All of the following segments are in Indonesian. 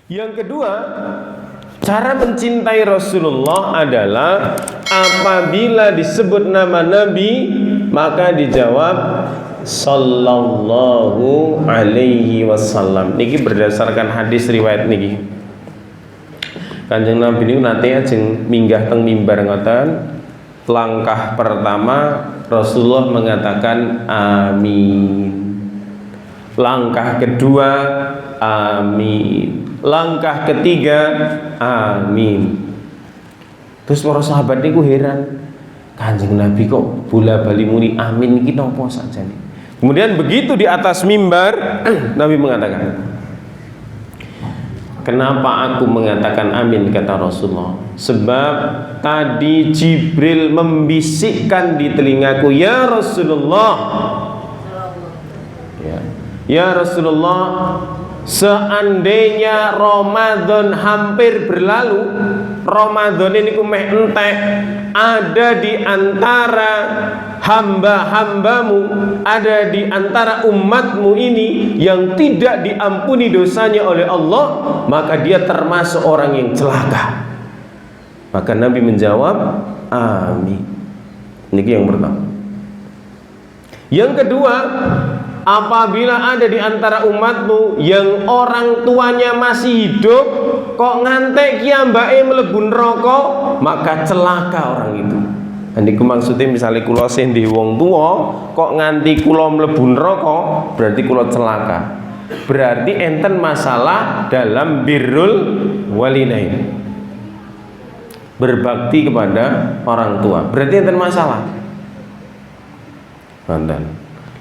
Yang kedua, cara mencintai Rasulullah adalah apabila disebut nama Nabi maka dijawab sallallahu alaihi wasallam. Niki berdasarkan hadis riwayat niki. Kanjeng Nabi niku nate ajeng minggah teng mimbar ngoten. Langkah pertama Rasulullah mengatakan amin. Langkah kedua amin. Langkah ketiga amin. Terus para sahabat niku heran, Kanjeng Nabi kok bola-bali muni amin iki napa sakjane. Kemudian begitu di atas mimbar Nabi mengatakan, kenapa aku mengatakan amin, kata Rasulullah, sebab tadi Jibril membisikkan di telingaku, ya Rasulullah, ya Rasulullah, seandainya Ramadan hampir berlalu, Ramadan ini meh entek, ada di antara hamba-hambamu, ada di antara umatmu ini yang tidak diampuni dosanya oleh Allah, maka dia termasuk orang yang celaka. Maka Nabi menjawab amin. Ini yang pertama. Yang kedua, apabila ada di antara umatmu yang orang tuanya masih hidup kok ngantek kiambake mlebu neraka, maka celaka orang itu. Niku maksudnya misalnya kula sing di wong tua kok nganti kula mlebu neraka, berarti kula celaka. Berarti enten masalah dalam birrul walidain. Berbakti kepada orang tua. Berarti enten masalah. Mantan.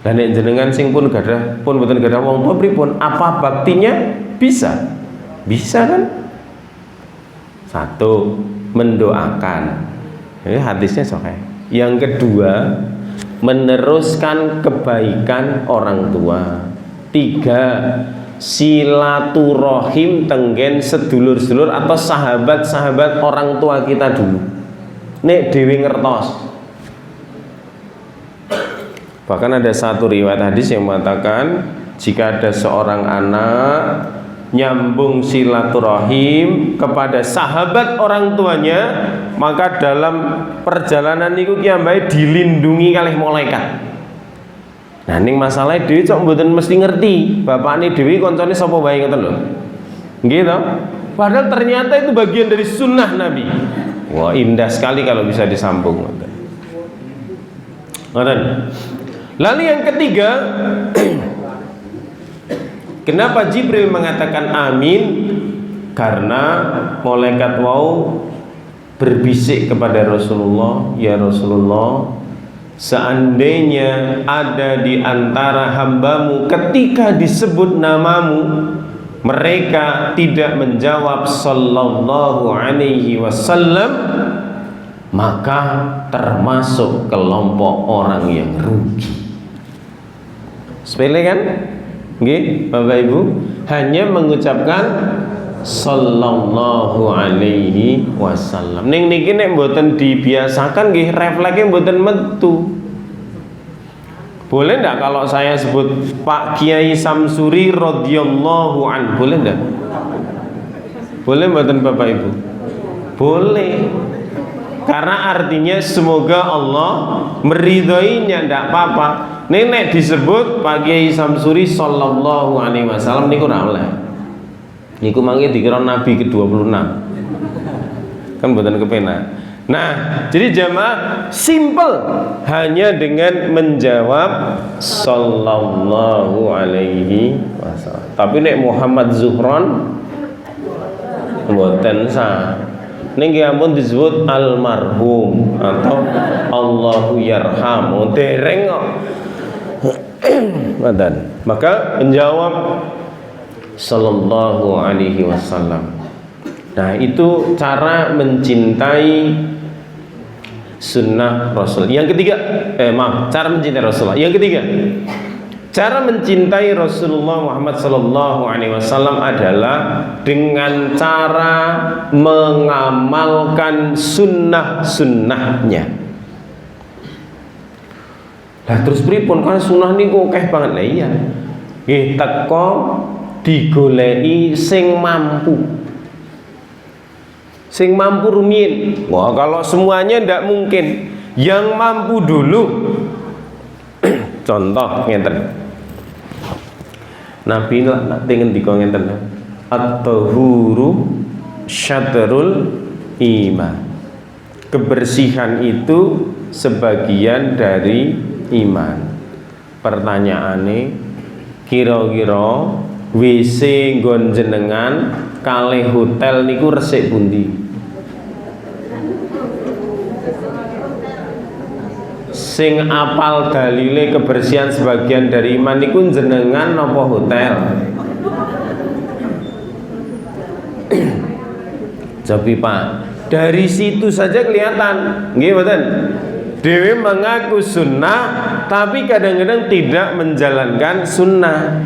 Dan nek jenengan sing pun gadah pun mboten gadah wong tua pripun, apa baktinya? Bisa. Bisa kan? Satu, mendoakan. Ini hadisnya sokai. Yang kedua, meneruskan kebaikan orang tua. Tiga, silaturahim tenggen sedulur-sedulur atau sahabat-sahabat orang tua kita dulu. Nek dewi ngertos. Bahkan ada satu riwayat hadis yang mengatakan jika ada seorang anak nyambung silaturahim kepada sahabat orang tuanya, maka dalam perjalanan niku kiambae dilindungi kalih malaikat. Nah ning masalah dhewe cok mboten mesti ngerti bapakne dhewe koncone sapa wae ngoten lho. Nggih to? Padahal ternyata itu bagian dari sunnah Nabi. Wah, indah sekali kalau bisa disambung ngoten. Ngoten. Lalu yang ketiga, kenapa Jibril mengatakan amin? Karena malaikat wau berbisik kepada Rasulullah, ya Rasulullah, seandainya ada di antara hambamu ketika disebut namamu mereka tidak menjawab sallallahu alaihi wasallam, maka termasuk kelompok orang yang rugi. Sepele kan? Nggih, Bapak Ibu, hanya mengucapkan sallallahu alaihi wasallam. Ning niki nek mboten dibiasakan nggih refleksnya mboten metu. Boleh enggak kalau saya sebut Pak Kiai Samsuri radhiyallahu an? Boleh enggak? Boleh mboten Bapak Ibu? Boleh. Karena artinya semoga Allah meridhoinya, ndak apa-apa. Nenek disebut Pak Kiai Samsuri sallallahu alaihi wasallam niku ora oleh. Niku mangke dikira nabi ke-26. Kan mboten kepenak. Nah, jadi jamaah simple hanya dengan menjawab sallallahu alaihi wasallam. Tapi nek Muhammad Zuhron mboten sah. Niki ampun disebut almarhum atau Allahu yarham, dereng kok. Maka menjawab sallallahu alaihi wasallam. Nah, itu cara mencintai sunnah Rasul. Yang ketiga, cara mencintai Rasulullah. Yang ketiga, cara mencintai Rasulullah Muhammad sallallahu alaihi wasallam adalah dengan cara mengamalkan sunnah-sunnahnya. Lah terus pripun kan sunnah niku akeh banget. Lah iya. Nggih teko digoleki sing mampu. Sing mampu rumiyin. Wah, kalau semuanya ndak mungkin. Yang mampu dulu. Contoh ngeten. Nabi lah nanti ngendika ngeten. At-tahuru syatrul iman. Kebersihan itu sebagian dari iman. Pertanyaane, kira-kira WC nggon jenengan kalih hotel niku resik pundi? Sing apal dalile kebersihan sebagian dari iman niku jenengan napa hotel? Tapi Pak, dari situ saja kelihatan, nggih mboten? Dewi mengaku sunnah, tapi kadang-kadang tidak menjalankan sunnah,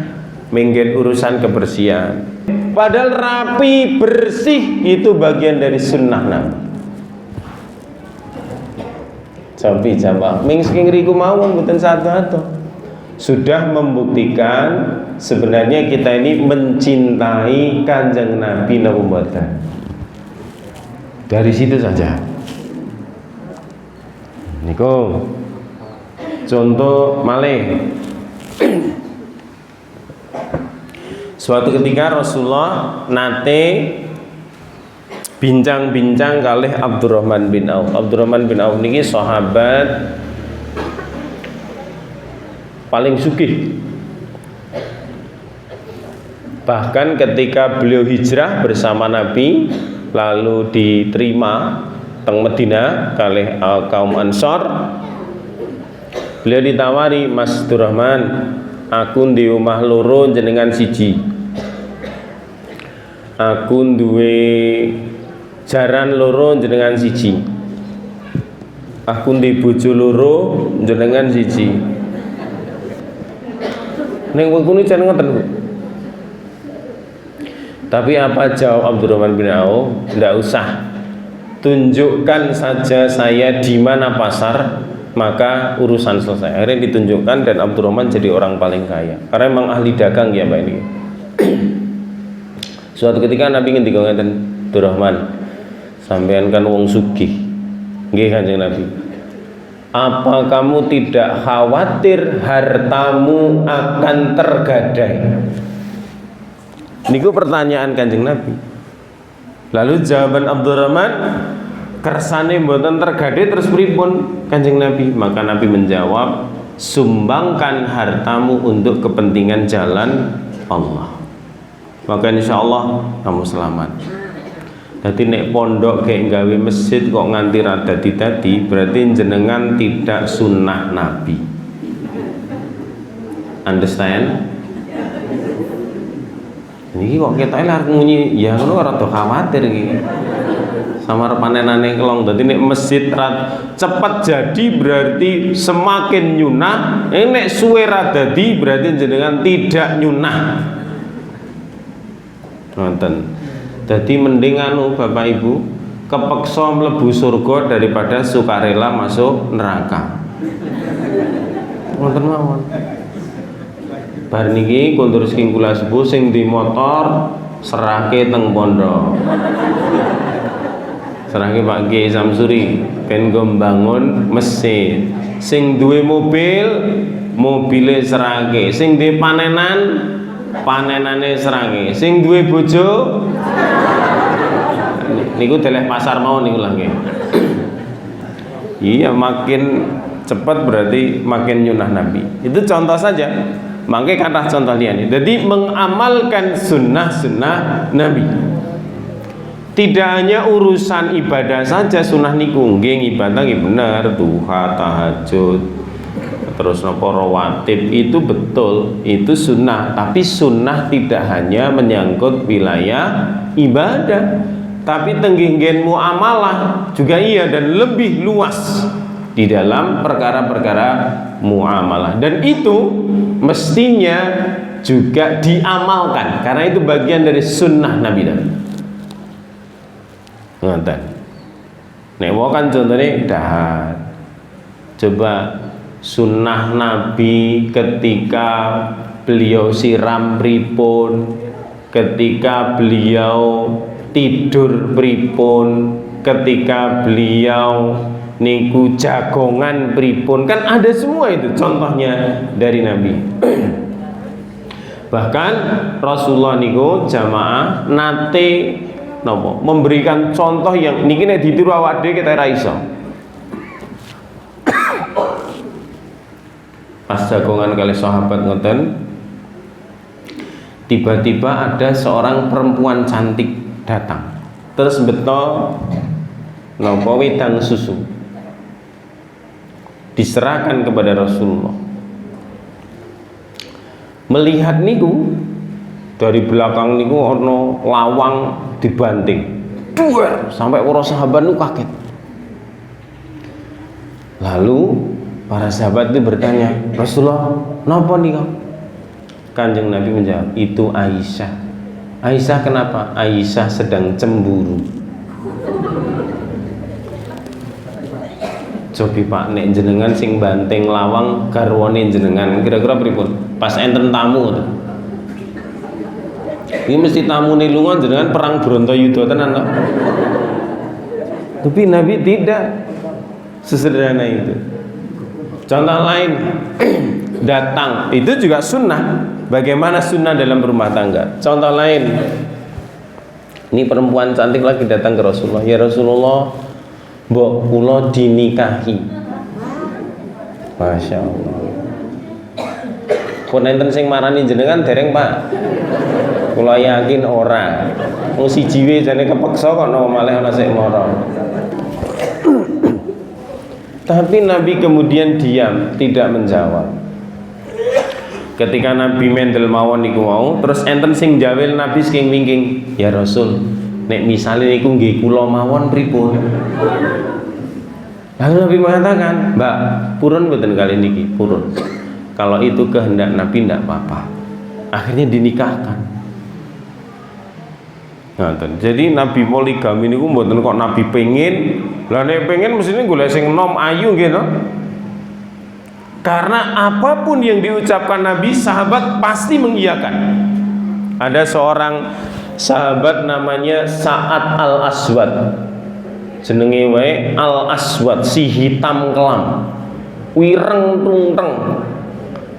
menggen urusan kebersihan. Padahal rapi bersih itu bagian dari sunnah Nabi. Tapi jawab, ming saking riku mawon mboten satu-satu. Sudah membuktikan sebenarnya kita ini mencintai Kanjeng Nabi napa mboten. Dari situ saja. Niku contoh malih. Suatu ketika Rasulullah nate bincang-bincang kalih Abdurrahman bin Auf. Abdurrahman bin Auf niki sahabat paling sugih. Bahkan ketika beliau hijrah bersama Nabi lalu diterima teng Madinah kalih kaum Ansor, beliau ditawari, Mas Abdurrahman, aku di omah loro jenengan siji, aku duwe jaran loro jenengan siji, aku di bojo loro jenengan siji. Ning wektu niku jeneng ngoten, Bu. Tapi apa jawab Abdurrahman bin Auf? Tidak usah, tunjukkan saja saya di mana pasar, maka urusan selesai. Akhirnya ditunjukkan dan Abdurrahman jadi orang paling kaya. Karena memang ahli dagang ya Pak ini. Suatu ketika Nabi ngendika ngeten, Abdurrahman, sampean kan wong sugih. Nggih Kanjeng Nabi. Apa kamu tidak khawatir hartamu akan tergadai? Niku pertanyaan Kanjeng Nabi. Lalu jawaban Abdurrahman, kersane mboten tergadai terus pripun Kanjeng Nabi? Maka Nabi menjawab, sumbangkan hartamu untuk kepentingan jalan Allah, maka insya Allah kamu selamat. Jadi nek pondok kayak gawe masjid kok nganti rada dadi, berarti jenengan tidak sunnah Nabi. Understand? Ini kok kita harus ngunyi, ya lu rada khawatir gitu. Sama panenane kelong. Dadi nek masjid cepat jadi berarti semakin nyunah. Nek suwe ra dadi berarti jenengan tidak nyunah. Ngoten. Dadi mending anu Bapak Ibu kepeksa mlebu surga daripada sukarela masuk neraka. Ngoten mawon. Bar niki kondur saking kula sepuh sing di motor serahke teng pondok. Serahke Pak Kiai Samsuri ben go mbangun masjid. Sing duwe mobil, mobile serahke. Sing duwe panenan, panenane serahke. Sing duwe bojo niku deleh pasar mau niku lho nggih. Iya, makin cepat berarti makin nyunah Nabi. Itu contoh saja. Makanya kata contoh liane. Jadi mengamalkan sunnah-sunnah Nabi. Tidak hanya urusan ibadah saja sunnah niku, nggih ibadah nggih bener, duha, tahajud, terus napa rawatib itu betul, itu sunnah. Tapi sunnah tidak hanya menyangkut wilayah ibadah, tapi tenggih-nggen muamalah juga iya dan lebih luas di dalam perkara-perkara muamalah, dan itu mestinya juga diamalkan karena itu bagian dari sunnah Nabi. Ngoten. Nek wae kan contone dahar. Coba sunnah Nabi ketika beliau siram pripun, ketika beliau tidur pripun, ketika beliau niku jagongan pripun, kan ada semua itu contohnya dari Nabi. Bahkan Rasulullah niku jamaah nate nopo memberikan contoh yang niki nek ditiru awak dhewe kita ra iso. Pas jagongan kali sahabat ngoten, tiba-tiba ada seorang perempuan cantik datang, terus beto nopo wedang susu diserahkan kepada Rasulullah. Melihat niku dari belakang niku ono lawang dibanting, duer, sampai para sahabat niku kaget. Lalu para sahabat itu bertanya, Rasulullah, napa nika? Kanjeng Nabi menjawab, itu Aisyah. Aisyah kenapa? Aisyah sedang cemburu. Cobi Pak, nek jenengan sing banting lawang garwane jenengan, kira-kira pripun? Pas enten tamu tuh. Ini mesti tamu nih lunga jenengan perang Brontoyuda tenan toh. Tapi Nabi tidak sesederhana itu. Contoh lain, datang itu juga sunnah. Bagaimana sunnah dalam rumah tangga? Contoh lain, ini perempuan cantik lagi datang ke Rasulullah. Ya Rasulullah, mbok kula dinikahi. Masya Allah. Pun enten sing marani jenengan dereng Pak. Kula yakin ora. Wong siji wae jane kepeksa kok malah ana sik mara. Tapi Nabi kemudian diam, tidak menjawab. Ketika Nabi mendel mawon niku mau, terus enten sing jawel Nabi saking wingking, "Ya Rasul, nek misale niku nggih kula mawon pripun?" Lalu Nabi mengatakan, "Mbak, purun mboten kali niki, purun. Kalau itu kehendak Nabi ndak apa-apa." Akhirnya dinikahkan. Nah, jadi Nabi poligami niku mboten kok Nabi pengen, lah nek pengen mesti golek sing enom ayu nggih no? Karena apapun yang diucapkan Nabi, sahabat pasti mengiyakan. Ada seorang sahabat namanya Sa'ad Al-Aswad. Jenenge wae Al-Aswad, si hitam kelam. Wireng tungteng.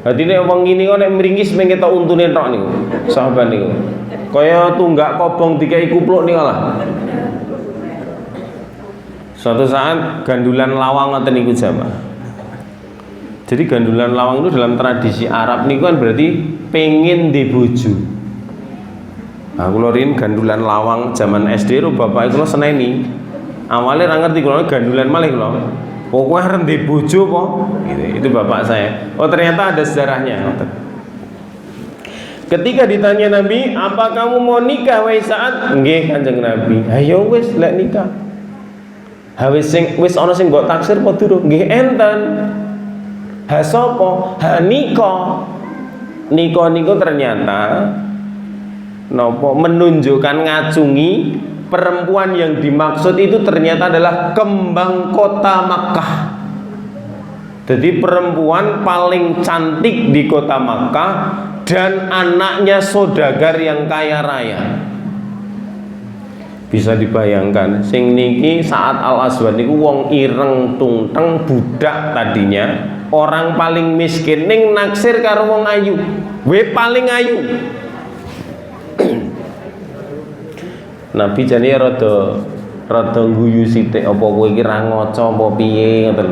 Dadi nek wong ngene kok nek mringis mengke tok untune tok niku. Sahabat niku. Kaya tunggak kobong dikai kupluk nih lah. Suatu saat gandulan lawang ngoten niku jamaah. Jadi gandulan lawang itu dalam tradisi Arab niku kan berarti pengen di bojo. Nah, kula rin gandulan lawang zaman SD ro bapak kula seneni. Awalnya ra ngerti kula gandulan malih kula. Pokoknya arep di bojo po. Gitu. Itu bapak saya. Oh, ternyata ada sejarahnya ngoten. Ketika ditanya Nabi, apa kamu mau nikah wahai Sa'ad? Nggih Kanjeng Nabi. Ayo wis lek nikah. Ha wis ana sing mbok taksir apa durung? Nggih enten. Ha sapa? Ha nikah. Nikah niku ternyata napa menunjukkan ngacungi perempuan yang dimaksud itu ternyata adalah kembang kota Makkah. Jadi perempuan paling cantik di kota Makkah dan anaknya saudagar yang kaya raya. Bisa dibayangkan sing niki Sa'ad Al-Aswad niku wong ireng tungteng budak tadinya, orang paling miskin ning naksir karo wong ayu. We paling ayu. Nabi jane rada guyu sithik, apa kowe iki ra ngaca apa piye ngoten.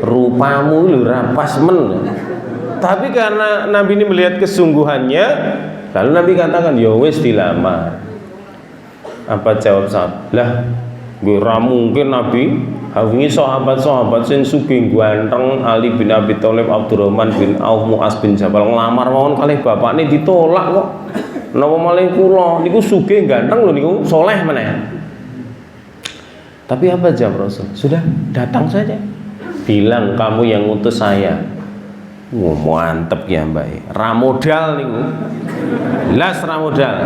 Rupamu lho ra pas men. Tapi karena Nabi ini melihat kesungguhannya, lalu Nabi katakan, ya wis dilamar. Apa jawab sahabat? Lah, gue ra mungkin Nabi. Hawingi sahabat-sahabat sing sugih ganteng, Ali bin Abi Thalib, Abdurrahman bin Auf, Mu'az bin Jabal ngelamar mawon kalih bapakne ditolak kok. Napa malih kula niku sugih ganteng lho niku, soleh meneh. Tapi apa jawab Rasul? Sudah, datang saja. Bilang kamu yang utus saya. Mantep ya Mbak. Ramodal niku. Jelas ramodal.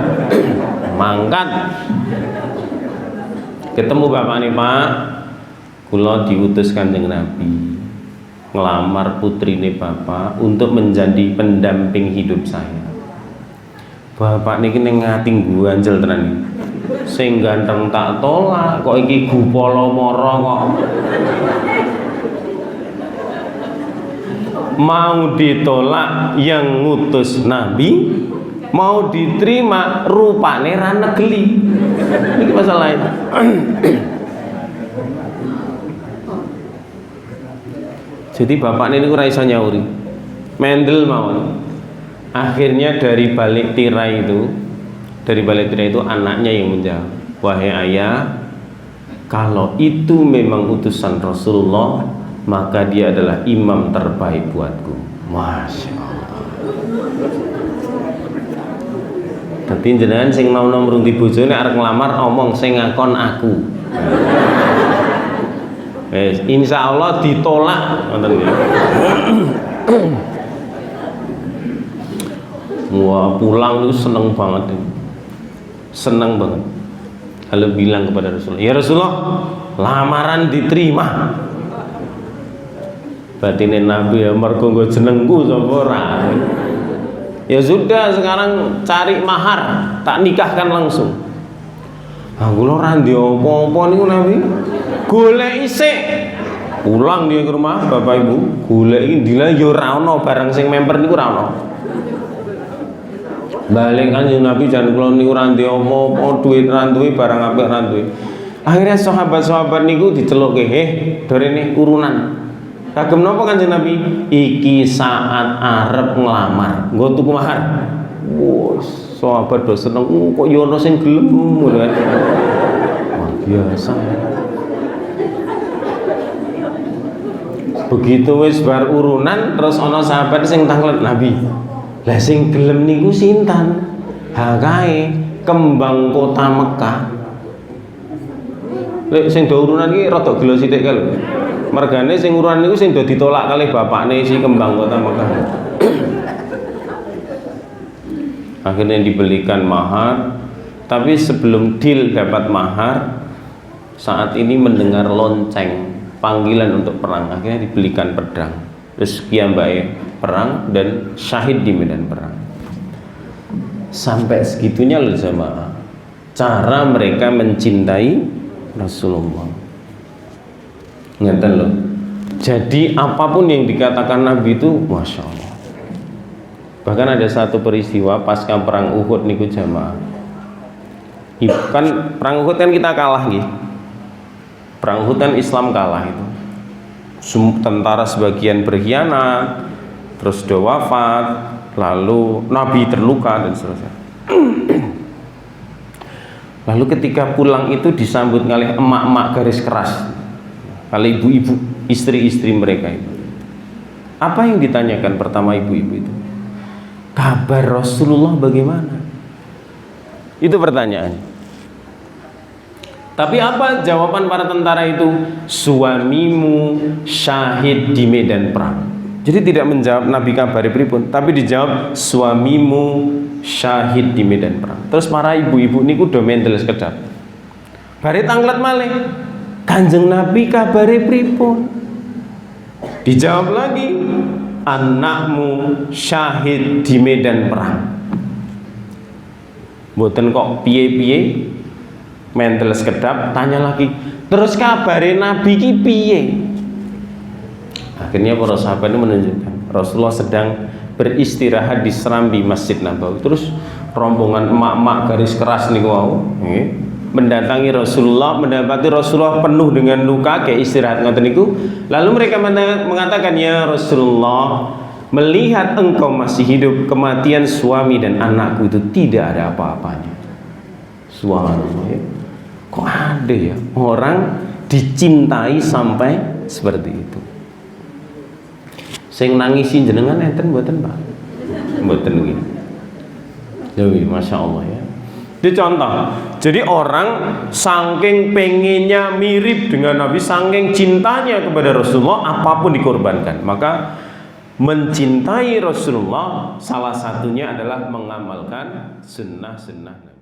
Mangkat. Ketemu bapak nih Pak. Kula diutus Kanjeng Nabi. ngelamar putrine bapak untuk menjadi pendamping hidup saya. Bapak niki ning ngating ganjel tenan iki. Sing ganteng tak tolak, kok iki gupala mara kok. Mau ditolak yang ngutus Nabi, mau diterima rupane ra negeli. Iki masalahnya. Jadi bapak ini ora iso nyauri. Mendel mawon. Akhirnya dari balik tirai itu anaknya yang menjawab, wahai ayah, kalau itu memang utusan Rasulullah, maka dia adalah imam terbaik buatku. Masya Allah. Dadi jenengan sing nom-nom rumpi bojone arep nglamar omong sing ngakon aku. Insya Allah ditolak. Wah, pulang itu seneng banget, seneng banget. Lalu bilang kepada Rasulullah, ya Rasulullah, lamaran diterima. Batine Nabi ya mergo nggo jenengku sapa ora. Ya sudah, sekarang cari mahar, tak nikahkan langsung. Aku lho ora ndek apa-apa niku Nabi. Golek isik. Pulang dia ke rumah Bapak Ibu, golek iki ndila ya ora ana barang sing memper niku ora ana. Balik Kanjeng Nabi jan kula niku ora ndek apa-apa, duit ra duwe, barang apik ra duwe. Akhirnya sahabat-sahabat niku dicelukke, dorene urunan. Kagem napa Kanjeng Nabi? Iki saat arep nglamar, nggo tuku mahar. Wes, sahabat do seneng, kok yo ono sing gelem ngono kan. Wah, biasa. Begitu wis bar urunan terus ana sahabat sing tanglet Nabi. Lah sing gelem niku sinten? Ha kae kembang kota Mekah. Lek sing do urunan iki rada gelo sithik kae lho. Mergane sing urunan niku sing do ditolak kalih bapakne si kembang kota Mekah. Akhirnya dibelikan mahar, tapi sebelum deal dapat mahar, saat ini mendengar lonceng panggilan untuk perang, akhirnya dibelikan pedang. Terus kiambae perang dan syahid di medan perang. Sampai segitunya loh jemaah, cara mereka mencintai Rasulullah. Ngeten loh. Jadi apapun yang dikatakan Nabi itu, masya Allah. Bahkan ada satu peristiwa pasca perang Uhud niku jamaah. Kan perang Uhud kan kita kalah nih. Perang Uhud kan Islam kalah itu. Tentara sebagian berkhianat, terus do wafat, lalu Nabi terluka dan seterusnya. Lalu ketika pulang itu disambut oleh emak-emak garis keras, oleh ibu-ibu, istri-istri mereka itu. Apa yang ditanyakan pertama ibu-ibu itu? Kabar Rasulullah bagaimana? Itu pertanyaannya. Tapi apa jawaban para tentara itu? Suamimu syahid di medan perang. Jadi tidak menjawab Nabi kabari pripun, tapi dijawab suamimu syahid di medan perang. Terus para ibu-ibu niku do mendel sekedap. Bare tanglet malih. Kanjeng Nabi kabari pripun? Dijawab lagi, anakmu syahid di medan perang. Mboten kok piye-piye, mental sekedap, tanya lagi, terus kabare Nabi ki piye? Akhirnya para sahabat ini menunjukkan Rasulullah sedang beristirahat di serambi Masjid Nabawi. Terus rombongan emak-emak garis keras niku wau mendatangi Rasulullah, mendapati Rasulullah penuh dengan luka, kayak istirahat ngoten niku. Lalu mereka mengatakan, ya Rasulullah, melihat engkau masih hidup, kematian suami dan anakku itu tidak ada apa-apanya. Subhanallah, ya. Kok ada ya orang dicintai sampai seperti itu? Sing nangisi jenengan enten mboten Pak? Mboten nggih. Dewi, masya Allah ya. Itu contoh. Jadi orang saking pengennya mirip dengan Nabi, saking cintanya kepada Rasulullah, apapun dikorbankan. Maka mencintai Rasulullah salah satunya adalah mengamalkan sunnah-sunnah Nabi.